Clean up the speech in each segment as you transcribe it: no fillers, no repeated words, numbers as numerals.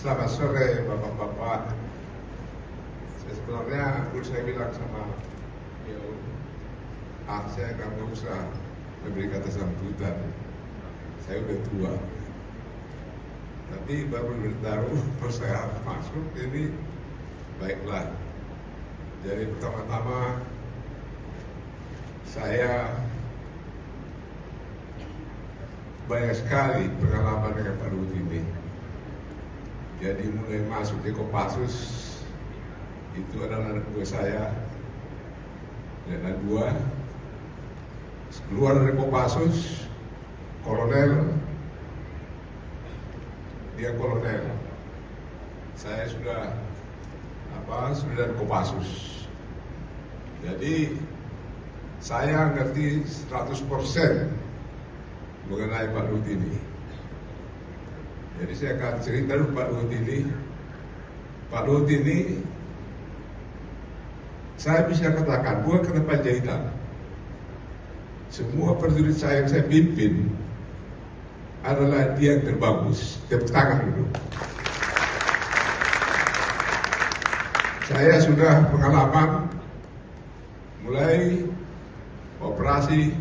Selamat sore Bapak-Bapak. Sebenarnya saya bilang sama beliau, saya nggak usah memberi kata sambutan. Saya udah tua. Tapi baru beritahu kalau saya masuk ini, baiklah. Jadi pertama-tama saya banyak sekali pengalaman dengan Pak Luhut ini. Jadi mulai masuk di Kopassus itu adalah anak buah saya dan anak buah. Keluar dari Kopassus, kolonel, dia kolonel. Saya sudah dari Kopassus. Jadi saya ngerti 100% mengenai Pak Luhut ini. Jadi saya akan cerita dulu Pak Luhut ini. Pak Luhut ini saya bisa katakan bukan karena Panjaitan. Semua prajurit saya yang saya pimpin adalah dia yang terbagus. Tepuk tangan dulu. Saya sudah pengalaman mulai operasi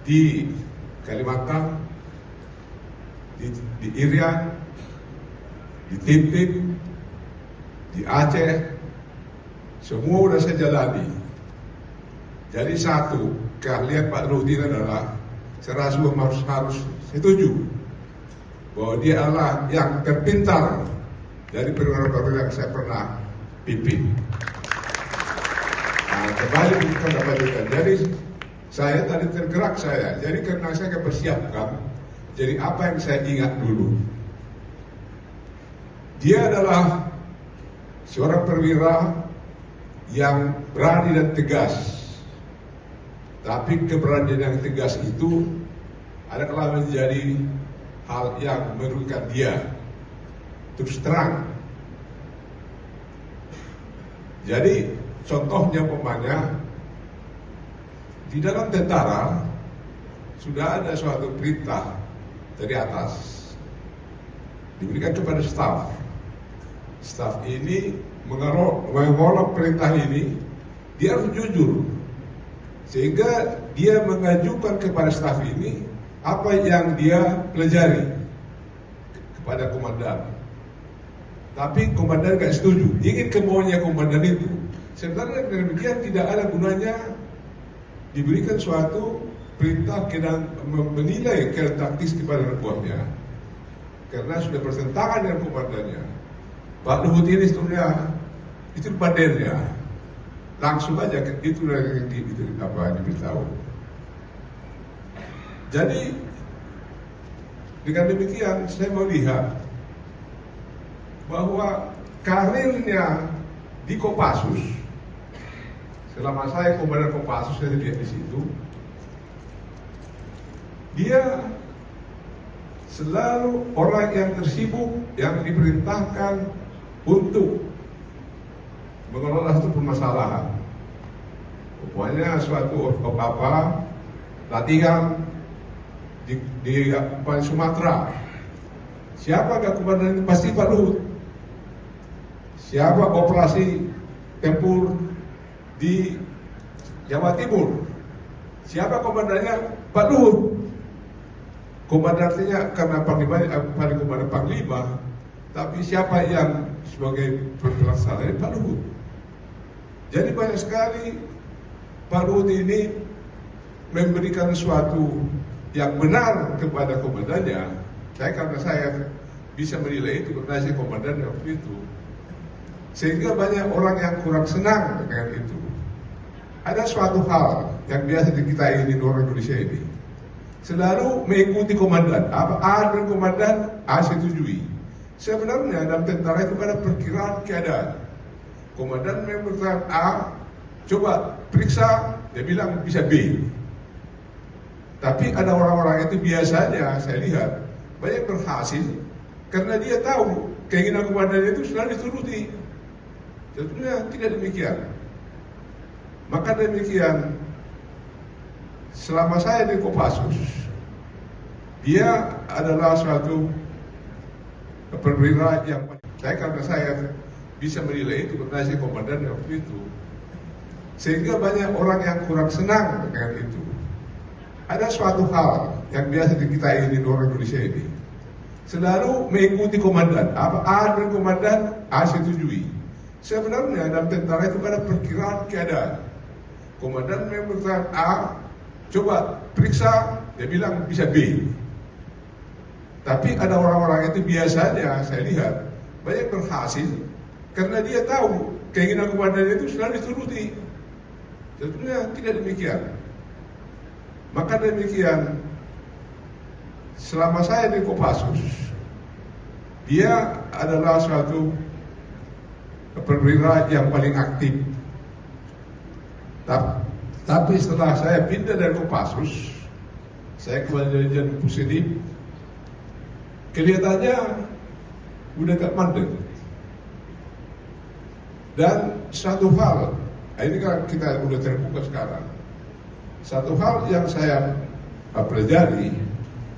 di Kalimantan, di Irian, di Tim-Tim, di Aceh, semua sudah saya jalani. Jadi satu keahlian Pak Luhut ini adalah saya rasa harus setuju bahwa dia adalah yang terpintar dari perwira-perwira yang saya pernah pimpin. Nah, kembali kita Panjaitan. Jadi saya tadi tergerak jadi karena saya akan persiapkan. Jadi apa yang saya ingat dulu, dia adalah seorang perwira yang berani dan tegas. Tapi keberanian yang tegas itu adalah menjadi hal yang merugikan dia. Terus terang. Jadi contohnya umpamanya di dalam tentara sudah ada suatu perintah dari atas diberikan kepada staf. Staf ini mengelola perintah ini, dia harus jujur. Sehingga dia mengajukan kepada staf ini apa yang dia pelajari kepada komandan. Tapi komandan gak setuju, ingin kemauannya komandan itu. Sebenarnya dengan demikian tidak ada gunanya diberikan suatu perintah dan menilai keadaan taktis kepada anak buahnya, karena sudah bertentangan dengan komandannya. Pak Luhut ini sebenarnya itu padennya, langsung aja itu yang diberitahu. Jadi dengan demikian saya melihat bahwa karirnya di Kopassus, selama saya komandan Kopassus, saya lihat di situ, dia selalu orang yang tersibuk, yang diperintahkan untuk mengelola satu permasalahan. Pokoknya suatu latihan di Sumatera. Siapa gak komandan ini? Pasti Pak Luhut. Siapa operasi tempur di Jawa Timur? Siapa komandannya? Pak Luhut. Komandannya karena paling komandan Panglima, tapi siapa yang sebagai pelaksana? Pak Luhut. Jadi banyak sekali Pak Luhut ini memberikan sesuatu yang benar kepada komandannya. Karena saya bisa menilai itu karena saya komandan waktu itu. Sehingga banyak orang yang kurang senang dengan itu. Ada suatu hal yang biasa di kita ini, orang Indonesia ini, selalu mengikuti komandan. Apa A dari komandan, A setujui. Sebenarnya dalam tentara itu ada perkiraan keadaan. Komandan memberitakan A, coba periksa, dia bilang bisa B. Tapi ada orang-orang itu biasanya saya lihat banyak berhasil karena dia tahu keinginan komandan itu selalu dituruti. Tentunya tidak demikian. Maka demikian, selama saya di Kopassus, dia adalah suatu perwira yang karena saya bisa menilai itu karena saya komandan waktu itu, sehingga banyak orang yang kurang senang dengan itu. Ada suatu hal yang biasa kita ingin orang Indonesia ini, selalu mengikuti komandan. Apa A dari komandan, A setujui. Sebenarnya dalam tentara itu ada perkiraan keadaan. Komandan mengatakan A, coba periksa, dia bilang bisa B. Tapi ada orang-orang itu biasanya saya lihat banyak berhasil karena dia tahu keinginan komandan itu selalu dituruti. Tentunya tidak demikian. Maka demikian, selama saya di Kopassus, dia adalah suatu perwira yang paling aktif. Tapi setelah saya pindah dari Kopassus, saya kembali dari Jalan Pusidip, kelihatannya udah gak mandek. Dan satu hal, ini kan kita udah terbuka sekarang. Satu hal yang saya pelajari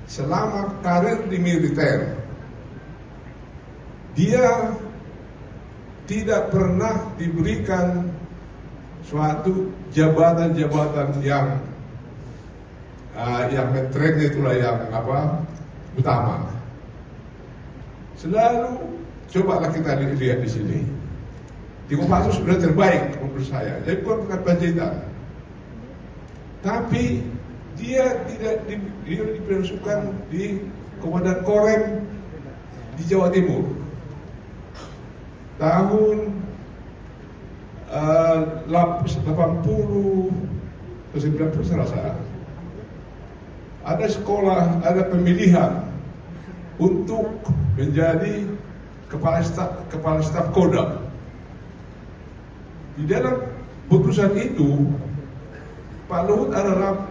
selama karir di militer, dia tidak pernah diberikan suatu jabatan-jabatan yang mentereng, itulah yang utama. Selalu cobalah kita lihat di sini. Di Kopassus sudah terbaik menurut saya. Jadi bukan Panjaitan. Tapi dia tidak diperlukan di Komandan Korem di Jawa Timur. Tahun 80 atau 90 saya rasa. Ada sekolah, ada pemilihan untuk menjadi kepala staf Kodam. Di dalam putusan itu, Pak Luhut adalah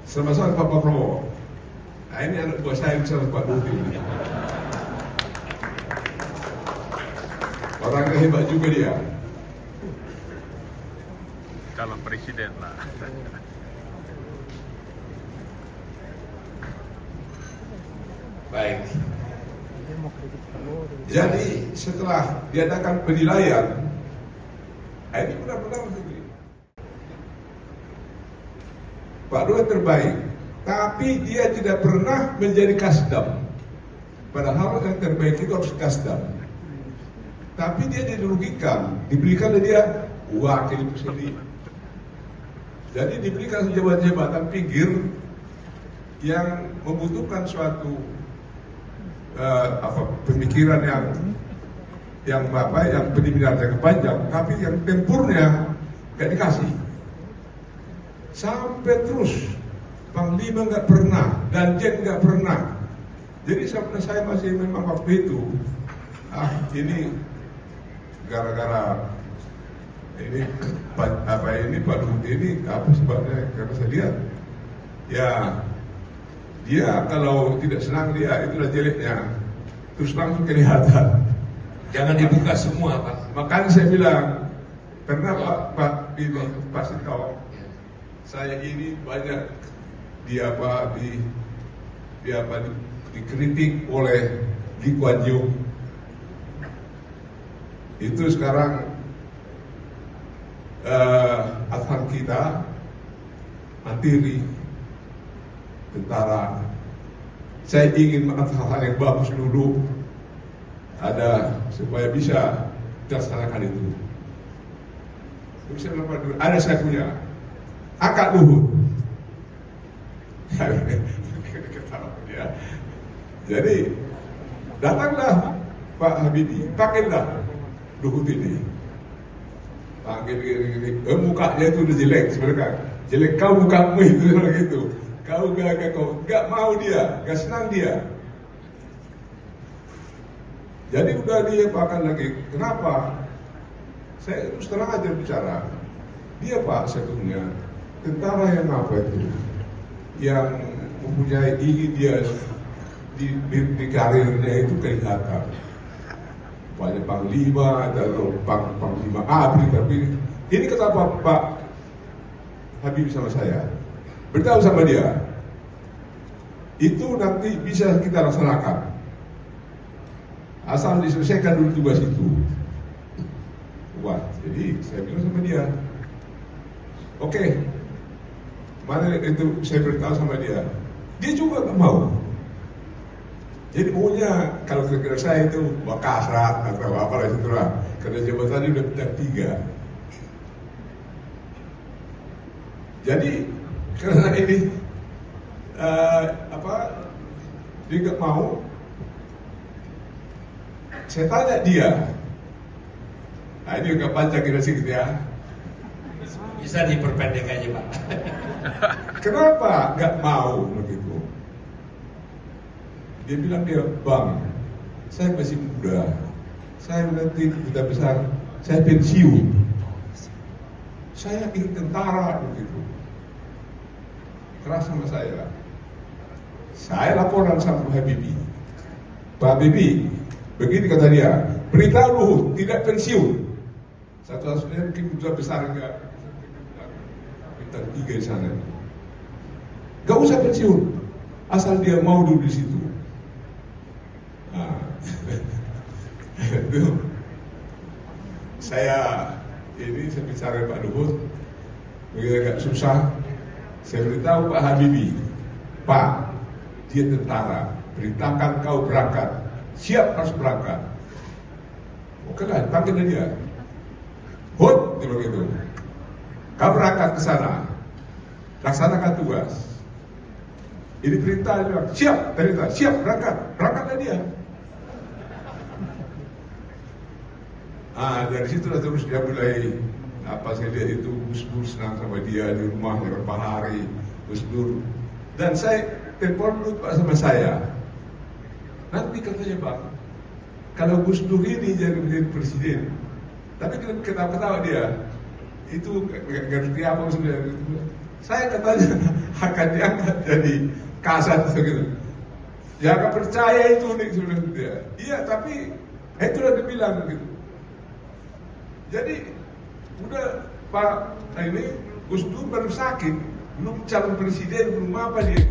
sama-sama Pak Prabowo. Nah, ini anak buah saya bersama Pak Luhut ini. Orang hebat juga dia. Calon presiden lah. Baik. Jadi setelah diadakan penilaian, ini benar-benar begini. Pak Luhut terbaik, tapi dia tidak pernah menjadi kasdam. Padahal yang terbaik itu harus kasdam. Tapi dia dirugikan, diberikan dia wakil presiden. Jadi diberikan jabatan-jabatan pinggir yang membutuhkan suatu pemikiran yang pendidikan jangka panjang, tapi yang tempurnya gak dikasih. Sampai terus Panglima gak pernah, Danjen gak pernah. Jadi sampai saya masih memang waktu itu, ini gara-gara ini Pak Luhut ini apa sebabnya? Karena saya lihat, ya dia kalau tidak senang dia itulah jeleknya, terus langsung kelihatan. Jangan dibuka semua, Pak. Makanya saya bilang, karena Pak ini pasti tahu, saya ini banyak dikritik oleh Lee Kuan Yew. Itu sekarang adhan kita mandiri, tentara. Saya ingin hal-hal yang bagus dulu ada supaya bisa dilaksanakan itu. Bisa ada saya punya akak Luhut. Ya. Jadi datanglah Pak Habibie, pakailah Luhut ini. Panggil mukanya itu udah jelek sebenarnya. Jelek kau mukamu itu gitu. Kau gak mau dia, gak senang dia. Jadi udah dia bahkan lagi. Kenapa? Saya terus terang aja bicara. Dia Pak sebetulnya tentara yang apa itu? Yang mempunyai ingin dia di karirnya itu kelihatan. Banyak Panglima atau Panglima ABRI, tapi ini kata Pak Habibie sama saya. Beritahu sama dia, itu nanti bisa kita laksanakan. Asal diselesaikan dulu tugas itu. Wah, jadi saya bilang sama dia, oke, mana itu saya beritahu sama dia. Dia juga nggak mau. Jadi maunya kalau kira-kira saya itu kasrat atau apa lah itulah. Karena jabatannya udah bintang 3. Jadi karena ini dia nggak mau. Saya tanya dia. Nah, ini agak panjang kira sedikit ya. Bisa diperpendek aja Pak. Kenapa nggak mau begitu? Dia bilang Bang, saya masih muda. Saya nanti sudah besar, saya pensiun. Saya ingin tentara begitu. Keras sama saya. Saya laporan sama Pak Habibie. Pak Habibie, begini kata dia, beritahu Luhut tidak pensiun. Satu-satunya mungkin sudah besar enggak bintang 3 di sana. Gak usah pensiun, asal dia mau dulu di situ. Nah, itu saya bicara Pak Luhut, begitu agak susah. Saya beritahu Pak Habibie, Pak, dia tentara, perintahkan kau berangkat, siap harus berangkat. Oke lah, panggil dia. Hut, dia begitu. Kau berangkat ke sana, laksanakan tugas. Ini perintah dia, siap berangkatlah dia. Dari situ terus dia mulai saya lihat itu Gus Dur senang sama dia di rumah berapa hari Gus Dur. Dan saya telepon dulu Pak sama saya. Nanti katanya Pak, kalau Gus Dur ini jadi presiden, tapi ketawa-ketawa dia, itu nggak ngerti apa maksudnya. Saya katanya akan diangkat jadi kasat gitu. Ya nggak percaya itu nih sebenarnya dia. Iya tapi itu udah dibilang gitu. Jadi udah Pak ini Gus Dur baru sakit, belum calon presiden, belum apa dia.